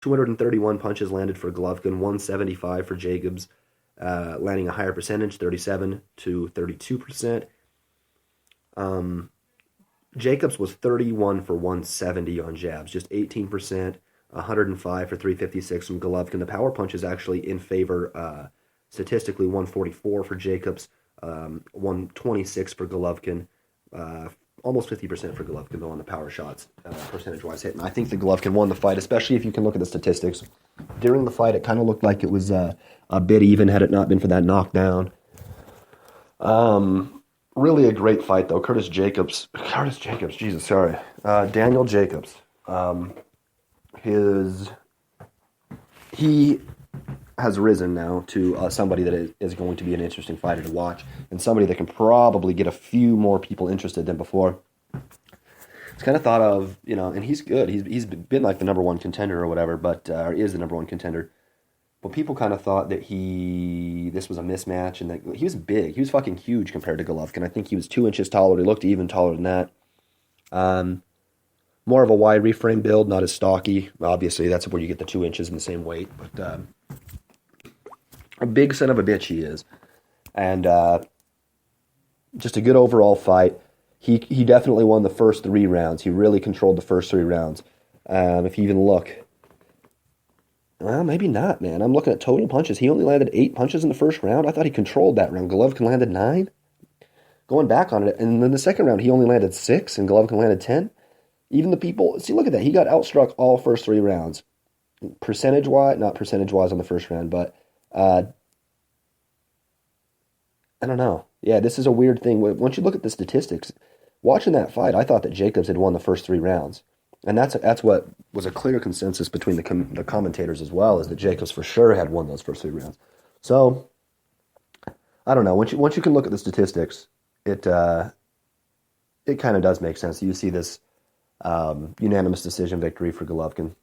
231 punches landed for Golovkin, 175 for Jacobs, landing a higher percentage, 37 to 32%. Jacobs was 31 for 170 on jabs, just 18%, 105 for 356 from Golovkin. The power punch is actually in favor, statistically 144 for Jacobs, 126 for Golovkin, almost 50% for Golovkin, though, on the power shots, percentage-wise hit. And I think the Golovkin won the fight, especially if you can look at the statistics. During the fight, it kind of looked like it was a bit even had it not been for that knockdown. Really a great fight, though. Daniel Jacobs. He has risen now to somebody that is going to be an interesting fighter to watch, and somebody that can probably get a few more people interested than before. It's kind of thought of, and he's good. He's been like the number one contender or whatever, but or is the number one contender. But people kind of thought that this was a mismatch, and that he was big. He was fucking huge compared to Golovkin. I think he was 2 inches taller. He looked even taller than that. More of a wide reframe build, not as stocky. Obviously, that's where you get the 2 inches in the same weight. But a big son of a bitch he is. And just a good overall fight. He definitely won the first 3 rounds. He really controlled the first 3 rounds. If you even look. Well, maybe not, man. I'm looking at total punches. He only landed 8 punches in the first round. I thought he controlled that round. Golovkin landed 9. Going back on it, and then the second round, he only landed 6, and Golovkin landed 10. Even the people, see, look at that. He got outstruck all first 3 rounds. Percentage-wise, not percentage-wise on the first round, but I don't know. Yeah, this is a weird thing. Once you look at the statistics, watching that fight, I thought that Jacobs had won the first 3 rounds. And that's what was a clear consensus between the commentators as well, is that Jacobs for sure had won those first 3 rounds. So, I don't know. Once you can look at the statistics, it kind of does make sense. You see this unanimous decision victory for Golovkin.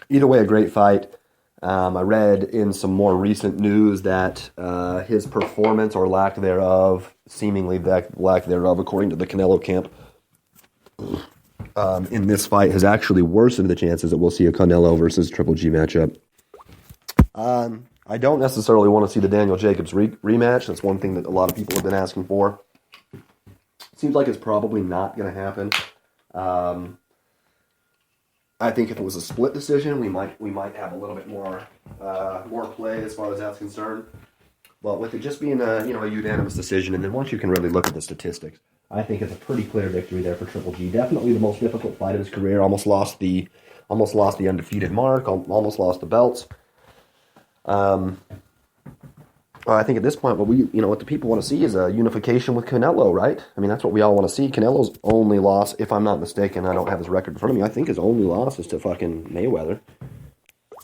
Either way, a great fight. I read in some more recent news that his performance or lack thereof, seemingly lack thereof, according to the Canelo camp, in this fight has actually worsened the chances that we'll see a Canelo versus Triple G matchup. I don't necessarily want to see the Daniel Jacobs rematch. That's one thing that a lot of people have been asking for. Seems like it's probably not going to happen. I think if it was a split decision, we might have a little bit more play as far as that's concerned. But with it just being a unanimous decision, and then once you can really look at the statistics, I think it's a pretty clear victory there for Triple G. Definitely the most difficult fight of his career. Almost lost the undefeated mark. Almost lost the belts. I think at this point, what the people want to see is a unification with Canelo, right? I mean, that's what we all want to see. Canelo's only loss, if I'm not mistaken, I don't have his record in front of me. I think his only loss is to fucking Mayweather.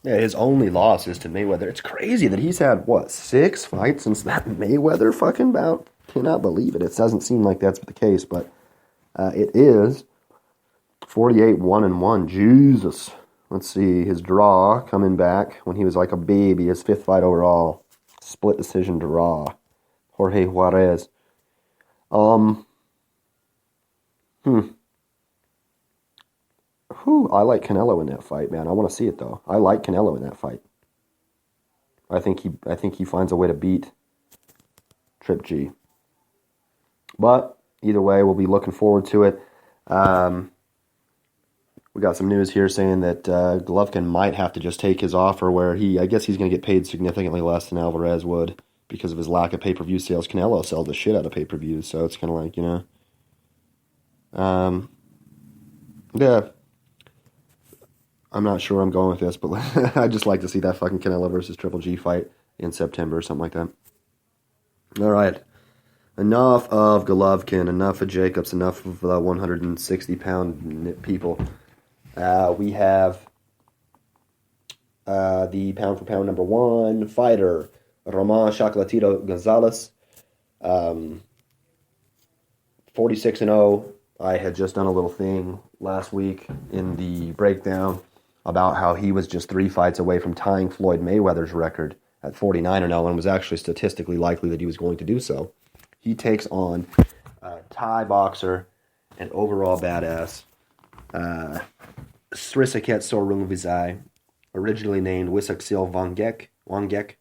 Yeah, his only loss is to Mayweather. It's crazy that he's had, 6 fights since that Mayweather fucking bout? Cannot believe it. It doesn't seem like that's the case, but it is. 48, 1-1. Jesus. Let's see, his draw coming back when he was like a baby, his 5th fight overall. Split decision draw. Jorge Juarez. I like Canelo in that fight, man. I want to see it though. I like Canelo in that fight. I think he finds a way to beat Trip G. But either way, we'll be looking forward to it. We got some news here saying that Golovkin might have to just take his offer where I guess he's going to get paid significantly less than Alvarez would because of his lack of pay-per-view sales. Canelo sells the shit out of pay-per-views, so it's kind of like, yeah. I'm not sure I'm going with this, but I'd just like to see that fucking Canelo versus Triple G fight in September or something like that. All right. Enough of Golovkin, enough of Jacobs, enough of 160-pound people. We have the pound-for-pound number 1 fighter, Roman Chocolatito Gonzalez, 46-0. I had just done a little thing last week in the breakdown about how he was just 3 fights away from tying Floyd Mayweather's record at 49-0 and was actually statistically likely that he was going to do so. He takes on Thai boxer and overall badass Srisaket Sorungvisai, originally named Wisaksil Wangek.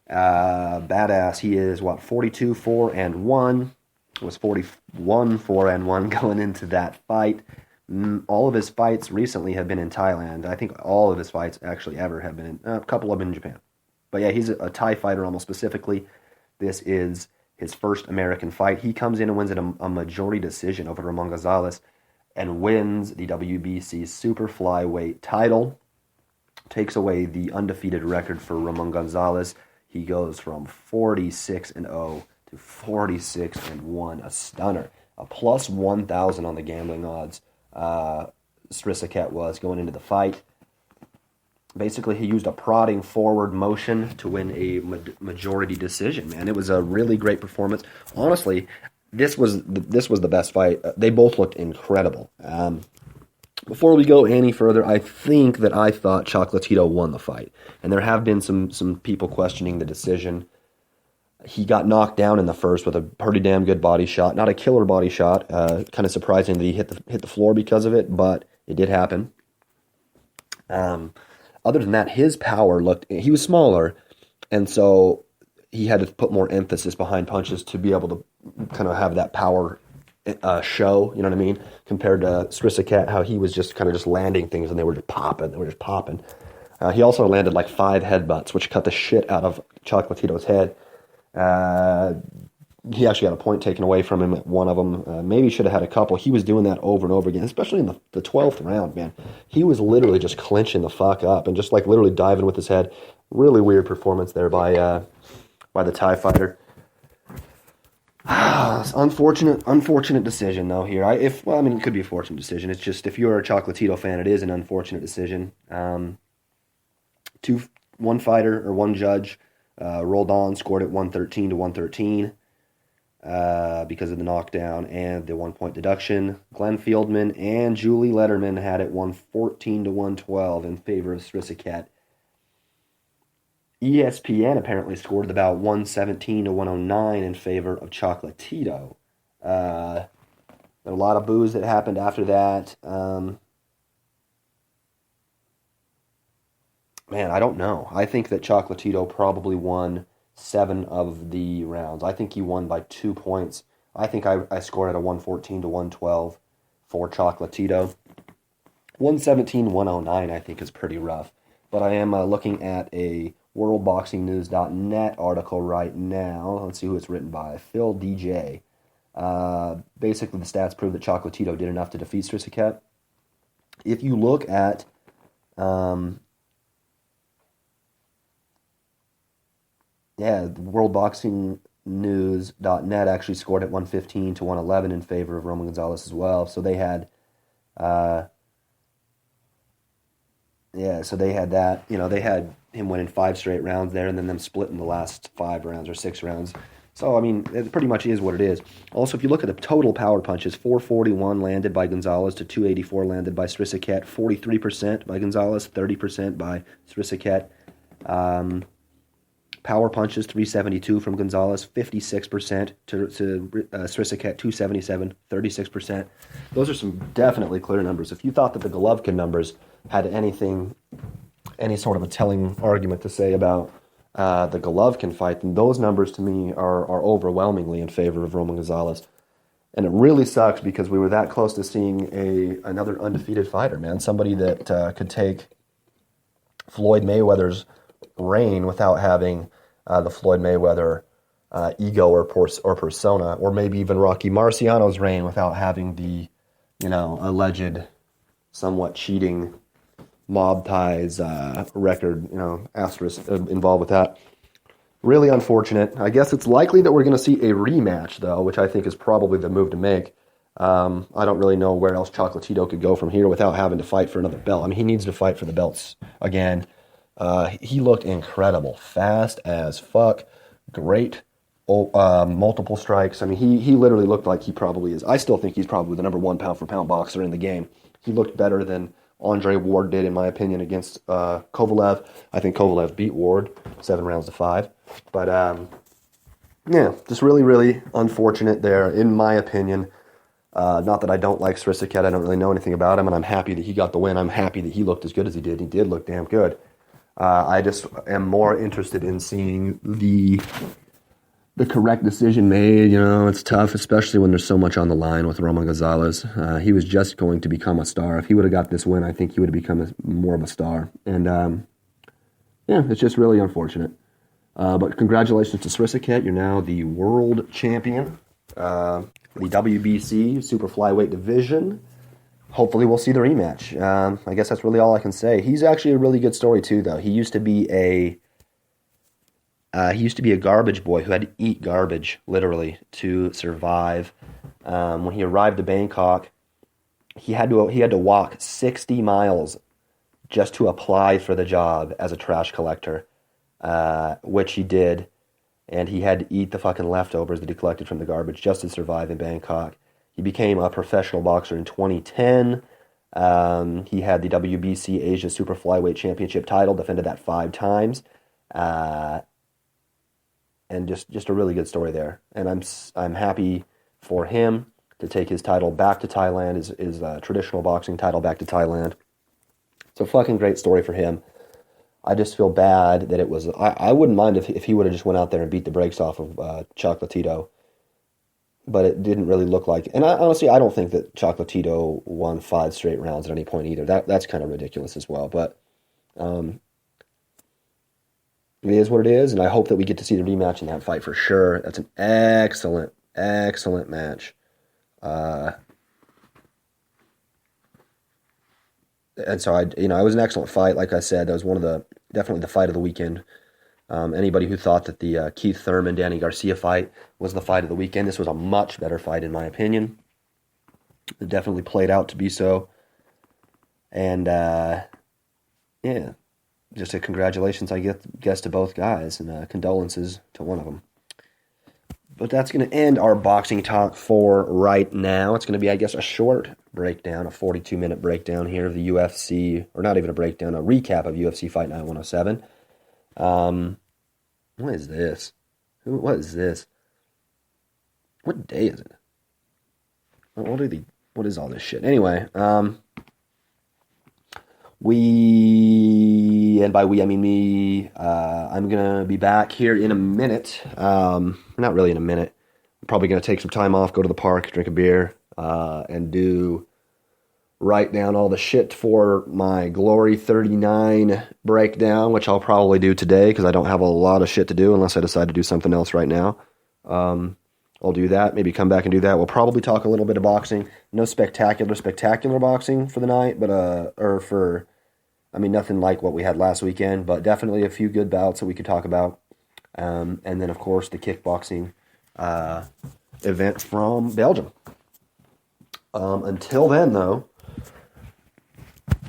Badass. He is, 42, 4-1. Was 41, 4-1 going into that fight. All of his fights recently have been in Thailand. I think all of his fights actually ever have been in, a couple of them in Japan. But yeah, he's a Thai fighter almost specifically. This is his first American fight. He comes in and wins it a majority decision over Ramon Gonzalez and wins the WBC super flyweight title. Takes away the undefeated record for Ramon Gonzalez. He goes from 46-0 to 46-1. A stunner. A plus 1,000 on the gambling odds. Srisaket was going into the fight. Basically, he used a prodding forward motion to win a majority decision, man. It was a really great performance. Honestly, this was the best fight. They both looked incredible. Before we go any further, I thought Chocolatito won the fight. And there have been some people questioning the decision. He got knocked down in the first with a pretty damn good body shot. Not a killer body shot. Kind of surprising that he hit the floor because of it, but it did happen. Other than that, his power he was smaller, and so he had to put more emphasis behind punches to be able to kind of have that power show, you know what I mean? Compared to Srisaket, how he was just kind of just landing things and they were just popping. He also landed like 5 headbutts, which cut the shit out of Chocolatito's head. He actually got a point taken away from him at one of them. Maybe should have had a couple. He was doing that over and over again, especially in the 12th round, man. He was literally just clinching the fuck up and just like literally diving with his head. Really weird performance there by the Thai fighter. Unfortunate decision though here. It could be a fortunate decision. It's just if you're a Chocolatito fan, it is an unfortunate decision. One fighter or one judge rolled on, scored it 113 to 113 because of the knockdown and the 1-point deduction. Glenn Fieldman and Julie Letterman had it 114 to 112 in favor of Srisaket. ESPN apparently scored about 117 to 109 in favor of Chocolatito. There were a lot of boos that happened after that. Man, I don't know. I think that Chocolatito probably won 7 of the rounds. I think he won by 2 points. I think I scored at a 114 to 112 for Chocolatito. 117, 109 I think is pretty rough. But I am looking at a worldboxingnews.net article right now. Let's see who it's written by. Phil DJ. Basically, the stats prove that Chocolatito did enough to defeat Srisaket. If you look at worldboxingnews.net actually scored at 115 to 111 in favor of Roman Gonzalez as well. So they had that. They had him winning 5 straight rounds there and then them splitting the last 5 rounds or 6 rounds. So, it pretty much is what it is. Also, if you look at the total power punches, 441 landed by Gonzalez to 284 landed by Srisaket, 43% by Gonzalez, 30% by Srisaket. Power punches, 372 from Gonzalez, 56% to Srisaket, 277, 36%. Those are some definitely clear numbers. If you thought that the Golovkin numbers had any sort of a telling argument to say about the Golovkin fight, then those numbers to me are overwhelmingly in favor of Roman Gonzalez. And it really sucks because we were that close to seeing another undefeated fighter, man. Somebody that could take Floyd Mayweather's reign without having the Floyd Mayweather ego or persona, or maybe even Rocky Marciano's reign without having the, alleged, somewhat cheating mob ties record, asterisk involved with that. Really unfortunate. I guess it's likely that we're going to see a rematch, though, which I think is probably the move to make. I don't really know where else Chocolatito could go from here without having to fight for another belt. He needs to fight for the belts again. He looked incredible. Fast as fuck. Great. Multiple strikes. He literally looked like he probably is. I still think he's probably the number 1 pound-for-pound boxer in the game. He looked better than Andre Ward did, in my opinion, against Kovalev. I think Kovalev beat Ward 7 rounds to 5. But, just really, really unfortunate there, in my opinion. Not that I don't like Srisaket. I don't really know anything about him, and I'm happy that he got the win. I'm happy that he looked as good as he did. He did look damn good. I just am more interested in seeing the correct decision made. You know, it's tough, especially when there's so much on the line with Roman Gonzalez. He was just going to become a star. If he would have got this win, I think he would have become more of a star. And, yeah, it's just really unfortunate. But congratulations to Srisaket. You're now the world champion. The WBC Super Flyweight division. Hopefully we'll see the rematch. I guess that's really all I can say. He's actually a really good story too, though. He used to be a garbage boy who had to eat garbage, literally, to survive. When he arrived to Bangkok, he had to walk 60 miles just to apply for the job as a trash collector, which he did. And he had to eat the fucking leftovers that he collected from the garbage just to survive in Bangkok. He became a professional boxer in 2010. He had the WBC Asia Super Flyweight Championship title, defended that 5 times. And just a really good story there. And I'm happy for him to take his title back to Thailand, his traditional boxing title back to Thailand. It's a fucking great story for him. I just feel bad that it was... I wouldn't mind if he would have just went out there and beat the brakes off of Chocolatito. But it didn't really look like... And honestly, I don't think that Chocolatito won 5 straight rounds at any point either. That's kind of ridiculous as well. But it is what it is, and I hope that we get to see the rematch in that fight for sure. That's an excellent, excellent match. And so it was an excellent fight. Like I said, that was definitely the fight of the weekend. Anybody who thought that the Keith Thurman, Danny Garcia fight was the fight of the weekend, this was a much better fight in my opinion. It definitely played out to be so. And, yeah, just a congratulations, I guess, to both guys, and condolences to one of them. But that's going to end our boxing talk for right now. It's going to be, I guess, a short breakdown, a 42-minute breakdown here of the UFC, or not even a breakdown, a recap of UFC Fight Night 107. What is this? What is this? What day is it? What is all this shit? Anyway, and by we I mean me, I'm gonna be back here in a minute. Not really in a minute. I'm probably gonna take some time off, go to the park, drink a beer, and write down all the shit for my Glory 39 breakdown, which I'll probably do today because I don't have a lot of shit to do unless I decide to do something else right now. I'll do that, maybe come back and do that. We'll probably talk a little bit of boxing. No spectacular boxing for the night, but nothing like what we had last weekend, but definitely a few good bouts that we could talk about. And then, of course, the kickboxing event from Belgium. Until then, though,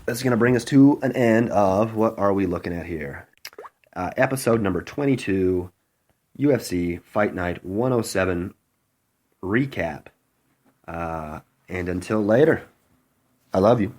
that's going to bring us to an end of, what are we looking at here? Episode number 22, UFC Fight Night 107 recap. And until later, I love you.